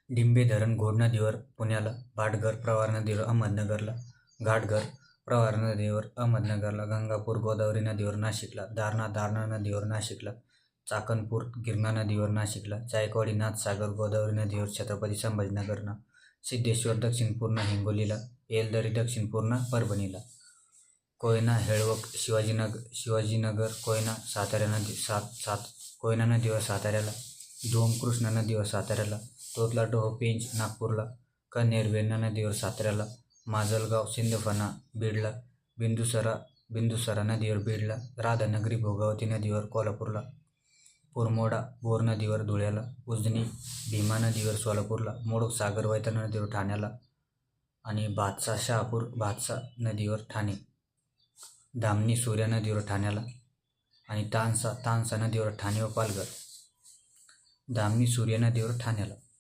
डिंबे धरण घोड नदीवर पुण्याला, भाटघर प्रवरा नदीवर अहमदनगरला, घाटघर प्रवरा नदीवर अहमदनगरला, गंगापूर गोदावरी नदीवर नाशिकला, दारणा नदीवर नाशिकला, चाकणपूर गिरणा नदीवर नाशिकला, जायकवाडी नाथसागर गोदावरी नदीवर छत्रपती संभाजीनगरला, सिद्धेश्वर दक्षिण पूर्णा हिंगोलीला, येलदरी दक्षिण पूर्णा परभणीला, कोयना हेळवक शिवाजीनगर कोयना कोयना नदीवर साताऱ्याला, धोम कृष्णा नदीवर साताऱ्याला, तोतला डोह पेंच नागपूरला, कन्हेर वेण्णा नदीवर साताऱ्याला, माजलगाव सिंदफणा बीडला, बिंदुसरा नदीवर बीडला, राधानगरी भोगावती नदीवर कोल्हापूरला, पुरमोडा बोर नदीवर धुळ्याला, उजनी भीमा नदीवर सोलापूरला, मोडक सागर वैतरणा नदीवर ठाण्याला आणि भातसा नदीवर ठाणे, धामणी सूर्या नदीवर ठाण्याला आणि तानसा नदीवर ठाणे व पालघर, धामणी सूर्या नदीवर ठाण्याला.